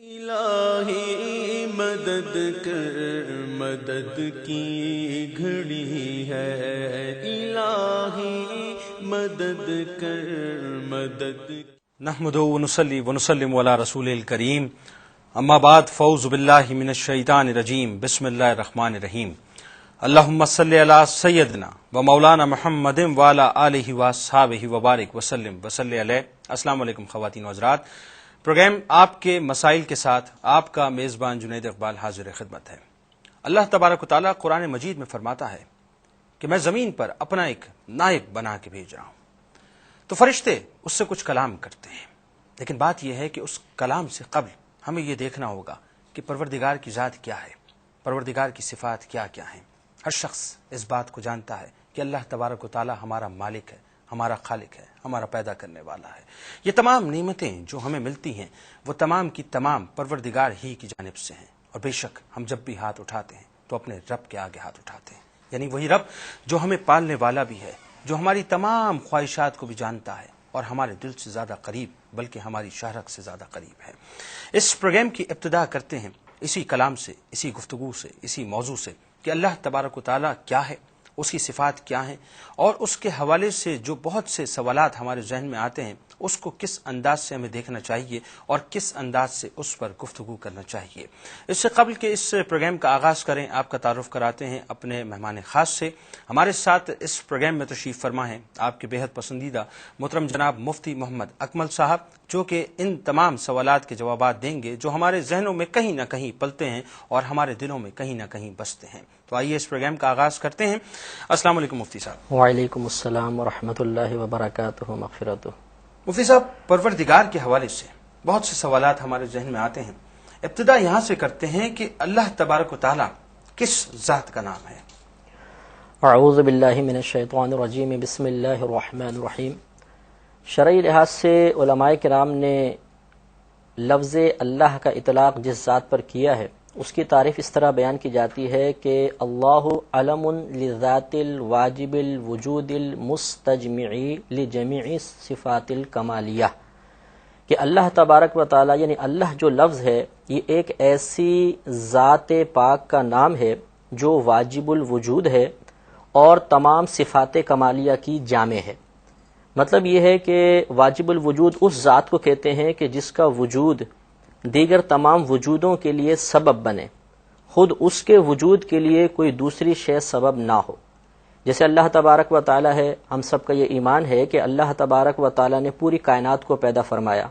الہی مدد کر، مدد کی گھڑی ہے، الہی مدد کر، مدد نحمد ونصلی ونسلم علی رسول الکریم، اما بعد فاعوذ باللہ من الشیطان الرجیم، بسم اللہ الرحمن الرحیم۔ اللہم صلی علی سیدنا و مولانا محمد وعلی آلہ واصحابہ وبارک وسلم وصلی علیہ۔ السلام علیکم خواتین و حضرات، پروگرام آپ کے مسائل کے ساتھ آپ کا میزبان جنید اقبال حاضر خدمت ہے۔ اللہ تبارک و تعالیٰ قرآن مجید میں فرماتا ہے کہ میں زمین پر اپنا ایک نائب بنا کے بھیج رہا ہوں۔ تو فرشتے اس سے کچھ کلام کرتے ہیں، لیکن بات یہ ہے کہ اس کلام سے قبل ہمیں یہ دیکھنا ہوگا کہ پروردگار کی ذات کیا ہے، پروردگار کی صفات کیا کیا ہیں۔ ہر شخص اس بات کو جانتا ہے کہ اللہ تبارک و تعالیٰ ہمارا مالک ہے، ہمارا خالق ہے، ہمارا پیدا کرنے والا ہے۔ یہ تمام نعمتیں جو ہمیں ملتی ہیں وہ تمام کی تمام پروردگار ہی کی جانب سے ہیں، اور بے شک ہم جب بھی ہاتھ اٹھاتے ہیں تو اپنے رب کے آگے ہاتھ اٹھاتے ہیں، یعنی وہی رب جو ہمیں پالنے والا بھی ہے، جو ہماری تمام خواہشات کو بھی جانتا ہے اور ہمارے دل سے زیادہ قریب بلکہ ہماری شہرت سے زیادہ قریب ہے۔ اس پروگرام کی ابتدا کرتے ہیں اسی کلام سے، اسی گفتگو سے، اسی موضوع سے کہ اللہ تبارک و تعالیٰ کیا ہے، اس کی صفات کیا ہیں، اور اس کے حوالے سے جو بہت سے سوالات ہمارے ذہن میں آتے ہیں اس کو کس انداز سے ہمیں دیکھنا چاہیے اور کس انداز سے اس پر گفتگو کرنا چاہیے۔ اس سے قبل کہ اس پروگرام کا آغاز کریں، آپ کا تعارف کراتے ہیں اپنے مہمان خاص سے۔ ہمارے ساتھ اس پروگرام میں تشریف فرما ہیں آپ کے بے حد پسندیدہ محترم جناب مفتی محمد اکمل صاحب، جو کہ ان تمام سوالات کے جوابات دیں گے جو ہمارے ذہنوں میں کہیں نہ کہیں پلتے ہیں اور ہمارے دلوں میں کہیں نہ کہیں بستے ہیں۔ تو آئیے اس پروگرام کا آغاز کرتے ہیں۔ السلام علیکم مفتی صاحب۔ وعلیکم السلام ورحمۃ اللہ وبرکاتہ مغفرتہ۔ مفتی صاحب، پروردگار کے حوالے سے بہت سے سوالات ہمارے ذہن میں آتے ہیں۔ ابتدا یہاں سے کرتے ہیں کہ اللہ تبارک و تعالیٰ کس ذات کا نام ہے؟ اعوذ باللہ من الشیطان الرجیم، بسم اللہ الرحمن الرحیم۔ شرعی لحاظ سے علماء کرام نے لفظ اللہ کا اطلاق جس ذات پر کیا ہے اس کی تعریف اس طرح بیان کی جاتی ہے کہ اللہ علم لذات الواجب الوجود المستجمعی لجمیع صفات الکمالیہ، کہ اللہ تبارک و تعالی یعنی اللہ جو لفظ ہے یہ ایک ایسی ذات پاک کا نام ہے جو واجب الوجود ہے اور تمام صفات کمالیہ کی جامع ہے۔ مطلب یہ ہے کہ واجب الوجود اس ذات کو کہتے ہیں کہ جس کا وجود دیگر تمام وجودوں کے لیے سبب بنے، خود اس کے وجود کے لیے کوئی دوسری شے سبب نہ ہو۔ جیسے اللہ تبارک و تعالی ہے، ہم سب کا یہ ایمان ہے کہ اللہ تبارک و تعالی نے پوری کائنات کو پیدا فرمایا،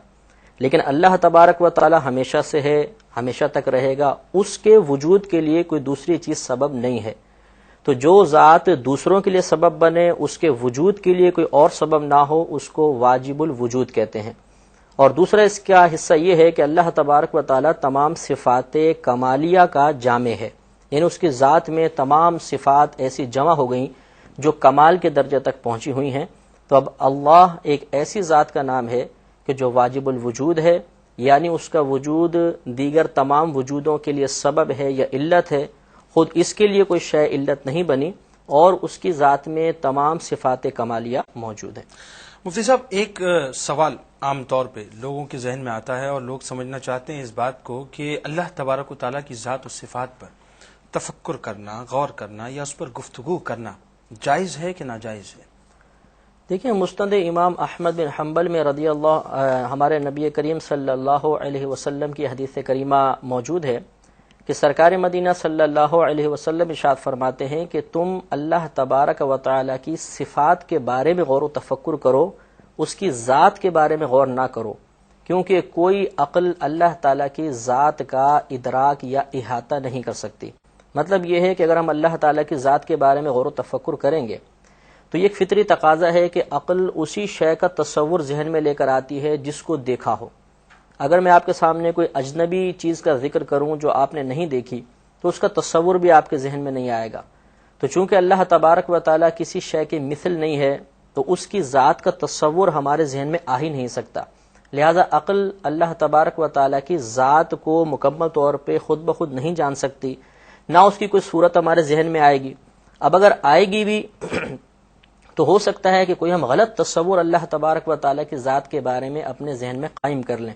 لیکن اللہ تبارک و تعالی ہمیشہ سے ہے، ہمیشہ تک رہے گا، اس کے وجود کے لیے کوئی دوسری چیز سبب نہیں ہے۔ تو جو ذات دوسروں کے لیے سبب بنے، اس کے وجود کے لیے کوئی اور سبب نہ ہو، اس کو واجب الوجود کہتے ہیں۔ اور دوسرا اس کا حصہ یہ ہے کہ اللہ تبارک و تعالی تمام صفات کمالیہ کا جامع ہے، یعنی اس کی ذات میں تمام صفات ایسی جمع ہو گئیں جو کمال کے درجے تک پہنچی ہوئی ہیں۔ تو اب اللہ ایک ایسی ذات کا نام ہے کہ جو واجب الوجود ہے، یعنی اس کا وجود دیگر تمام وجودوں کے لیے سبب ہے یا علت ہے، خود اس کے لیے کوئی شے علت نہیں بنی، اور اس کی ذات میں تمام صفات کمالیہ موجود ہیں۔ مفتی صاحب، ایک سوال عام طور پہ لوگوں کے ذہن میں آتا ہے اور لوگ سمجھنا چاہتے ہیں اس بات کو کہ اللہ تبارک و تعالیٰ کی ذات و صفات پر تفکر کرنا، غور کرنا یا اس پر گفتگو کرنا جائز ہے کہ ناجائز ہے؟ دیکھیں، مسند امام احمد بن حنبل میں رضی اللہ ہمارے نبی کریم صلی اللہ علیہ وسلم کی حدیث کریمہ موجود ہے کہ سرکار مدینہ صلی اللہ علیہ وسلم ارشاد فرماتے ہیں کہ تم اللہ تبارک و تعالی کی صفات کے بارے میں غور و تفکر کرو، اس کی ذات کے بارے میں غور نہ کرو، کیونکہ کوئی عقل اللہ تعالی کی ذات کا ادراک یا احاطہ نہیں کر سکتی۔ مطلب یہ ہے کہ اگر ہم اللہ تعالی کی ذات کے بارے میں غور و تفکر کریں گے تو یہ ایک فطری تقاضا ہے کہ عقل اسی شے کا تصور ذہن میں لے کر آتی ہے جس کو دیکھا ہو۔ اگر میں آپ کے سامنے کوئی اجنبی چیز کا ذکر کروں جو آپ نے نہیں دیکھی تو اس کا تصور بھی آپ کے ذہن میں نہیں آئے گا۔ تو چونکہ اللہ تبارک و تعالیٰ کسی شے کے مثل نہیں ہے تو اس کی ذات کا تصور ہمارے ذہن میں آ ہی نہیں سکتا، لہذا عقل اللہ تبارک و تعالیٰ کی ذات کو مکمل طور پہ خود بخود نہیں جان سکتی، نہ اس کی کوئی صورت ہمارے ذہن میں آئے گی۔ اب اگر آئے گی بھی تو ہو سکتا ہے کہ کوئی ہم غلط تصور اللہ تبارک و تعالیٰ کی ذات کے بارے میں اپنے ذہن میں قائم کر لیں،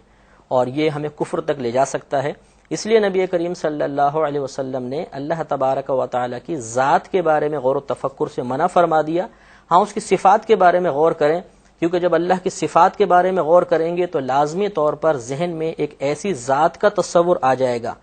اور یہ ہمیں کفر تک لے جا سکتا ہے۔ اس لیے نبی کریم صلی اللہ علیہ وسلم نے اللہ تبارک و تعالیٰ کی ذات کے بارے میں غور و تفکر سے منع فرما دیا۔ ہاں، اس کی صفات کے بارے میں غور کریں، کیونکہ جب اللہ کی صفات کے بارے میں غور کریں گے تو لازمی طور پر ذہن میں ایک ایسی ذات کا تصور آ جائے گا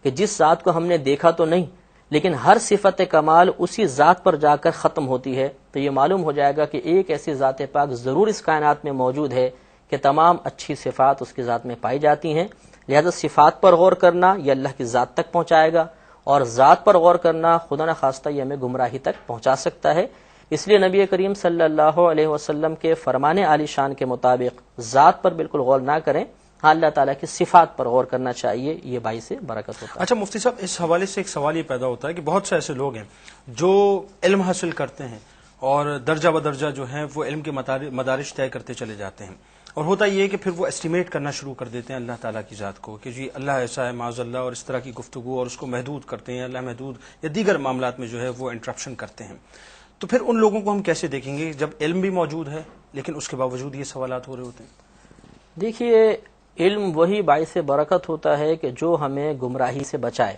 کہ جس ذات کو ہم نے دیکھا تو نہیں، لیکن ہر صفت کمال اسی ذات پر جا کر ختم ہوتی ہے، تو یہ معلوم ہو جائے گا کہ ایک ایسی ذات پاک ضرور اس کائنات میں موجود ہے کہ تمام اچھی صفات اس کی ذات میں پائی جاتی ہیں۔ لہذا صفات پر غور کرنا یہ اللہ کی ذات تک پہنچائے گا، اور ذات پر غور کرنا خدا نخواستہ یہ ہمیں گمراہی تک پہنچا سکتا ہے۔ اس لیے نبی کریم صلی اللہ علیہ وسلم کے فرمان عالی شان کے مطابق ذات پر بالکل غور نہ کریں، ہاں اللہ تعالیٰ کی صفات پر غور کرنا چاہیے، یہ باعث برکت ہوتا ہے۔ اچھا مفتی صاحب، اس حوالے سے ایک سوال یہ پیدا ہوتا ہے کہ بہت سے ایسے لوگ ہیں جو علم حاصل کرتے ہیں اور درجہ بدرجہ جو ہیں وہ علم کے مدارج طے کرتے چلے جاتے ہیں، اور ہوتا یہ ہے کہ پھر وہ ایسٹیمیٹ کرنا شروع کر دیتے ہیں اللہ تعالیٰ کی ذات کو کہ جی اللہ ایسا ہے معاذ اللہ، اور اس طرح کی گفتگو، اور اس کو محدود کرتے ہیں، اللہ محدود یا دیگر معاملات میں جو ہے وہ انٹرپشن کرتے ہیں۔ تو پھر ان لوگوں کو ہم کیسے دیکھیں گے جب علم بھی موجود ہے لیکن اس کے باوجود یہ سوالات ہو رہے ہوتے ہیں؟ دیکھیے، علم وہی باعث برکت ہوتا ہے کہ جو ہمیں گمراہی سے بچائے،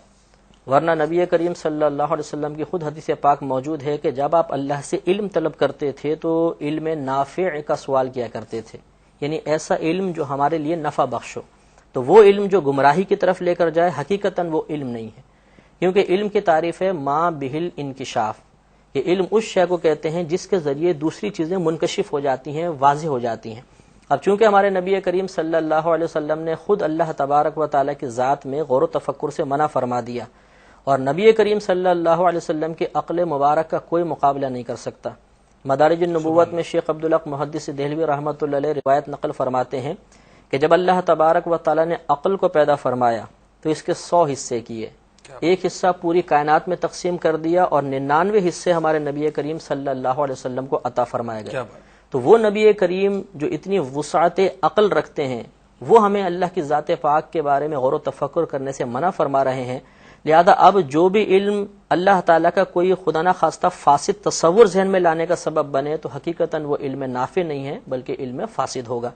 ورنہ نبی کریم صلی اللہ علیہ وسلم کی خود حدیث پاک موجود ہے کہ جب آپ اللہ سے علم طلب کرتے تھے تو علم نافع کا سوال کیا کرتے تھے، یعنی ایسا علم جو ہمارے لیے نفع بخش ہو۔ تو وہ علم جو گمراہی کی طرف لے کر جائے حقیقتاً وہ علم نہیں ہے، کیونکہ علم کی تعریف ہے ما بہل انکشاف، کہ علم اس شے کو کہتے ہیں جس کے ذریعے دوسری چیزیں منکشف ہو جاتی ہیں، واضح ہو جاتی ہیں۔ اب چونکہ ہمارے نبی کریم صلی اللہ علیہ وسلم نے خود اللہ تبارک و تعالیٰ کی ذات میں غور و تفکر سے منع فرما دیا، اور نبی کریم صلی اللہ علیہ وسلم کی عقل مبارک کا کوئی مقابلہ نہیں کر سکتا۔ مدارج النبوت میں شیخ عبدالحق محدث دہلوی رحمۃ اللہ علیہ روایت نقل فرماتے ہیں کہ جب اللہ تبارک و تعالیٰ نے عقل کو پیدا فرمایا تو اس کے 100 حصے کیے، ایک حصہ پوری کائنات میں تقسیم کر دیا، اور 99 حصے ہمارے نبی کریم صلی اللہ علیہ وسلم کو عطا فرمایا گیا۔ تو وہ نبی کریم جو اتنی وسعت عقل رکھتے ہیں، وہ ہمیں اللہ کی ذات پاک کے بارے میں غور و تفکر کرنے سے منع فرما رہے ہیں۔ لہذا اب جو بھی علم اللہ تعالیٰ کا کوئی خدا نہ خواستہ فاسد تصور ذہن میں لانے کا سبب بنے تو حقیقتاً وہ علم نافع نہیں ہے بلکہ علم فاسد ہوگا۔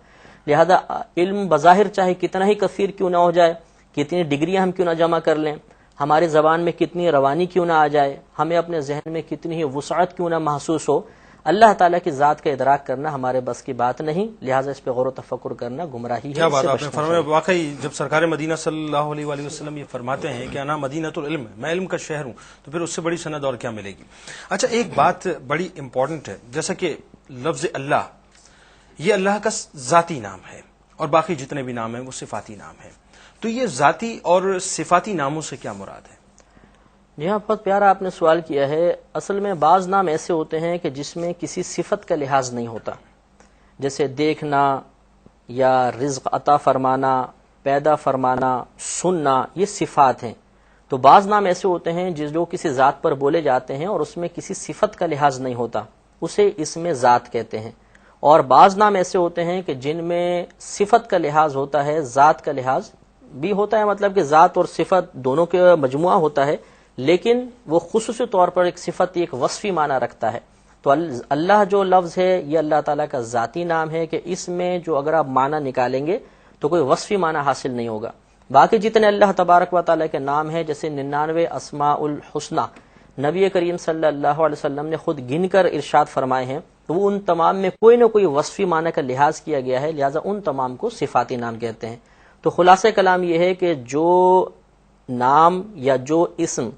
لہذا علم بظاہر چاہے کتنا ہی کثیر کیوں نہ ہو جائے، کتنی ڈگریاں ہم کیوں نہ جمع کر لیں، ہماری زبان میں کتنی روانی کیوں نہ آ جائے، ہمیں اپنے ذہن میں کتنی ہی وسعت کیوں نہ محسوس ہو، اللہ تعالیٰ کی ذات کا ادراک کرنا ہمارے بس کی بات نہیں، لہٰذا اس پہ غور و تفکر کرنا گمراہی ہے۔ کیا بات آپ نے فرمایا، واقعی جب سرکار مدینہ صلی اللہ علیہ وآلہ وسلم یہ فرماتے ہیں کہ انا مدینۃ العلم، میں علم کا شہر ہوں، تو پھر اس سے بڑی سند اور کیا ملے گی۔ اچھا، ایک بات بڑی امپورٹنٹ ہے، جیسا کہ لفظ اللہ، یہ اللہ کا ذاتی نام ہے اور باقی جتنے بھی نام ہیں وہ صفاتی نام ہیں، تو یہ ذاتی اور صفاتی ناموں سے کیا مراد ہے؟ جی ہاں، بہت پیارا آپ نے سوال کیا ہے۔ اصل میں بعض نام ایسے ہوتے ہیں کہ جس میں کسی صفت کا لحاظ نہیں ہوتا، جیسے دیکھنا یا رزق عطا فرمانا، پیدا فرمانا، سننا، یہ صفات ہیں۔ تو بعض نام ایسے ہوتے ہیں جو کسی ذات پر بولے جاتے ہیں اور اس میں کسی صفت کا لحاظ نہیں ہوتا، اسے اسم ذات کہتے ہیں۔ اور بعض نام ایسے ہوتے ہیں کہ جن میں صفت کا لحاظ ہوتا ہے، ذات کا لحاظ بھی ہوتا ہے، مطلب کہ ذات اور صفت دونوں کا مجموعہ ہوتا ہے، لیکن وہ خصوصی طور پر ایک صفت، ایک وصفی معنی رکھتا ہے۔ تو اللہ جو لفظ ہے یہ اللہ تعالیٰ کا ذاتی نام ہے کہ اس میں جو اگر آپ معنی نکالیں گے تو کوئی وصفی معنی حاصل نہیں ہوگا۔ باقی جتنے اللہ تبارک و تعالیٰ کے نام ہیں، جیسے 99 اسماء الحسنہ، نبی کریم صلی اللہ علیہ وسلم نے خود گن کر ارشاد فرمائے ہیں، تو وہ ان تمام میں کوئی نہ کوئی وصفی معنی کا لحاظ کیا گیا ہے، لہٰذا ان تمام کو صفاتی نام کہتے ہیں۔ تو خلاصہ کلام یہ ہے کہ جو نام یا جو اسم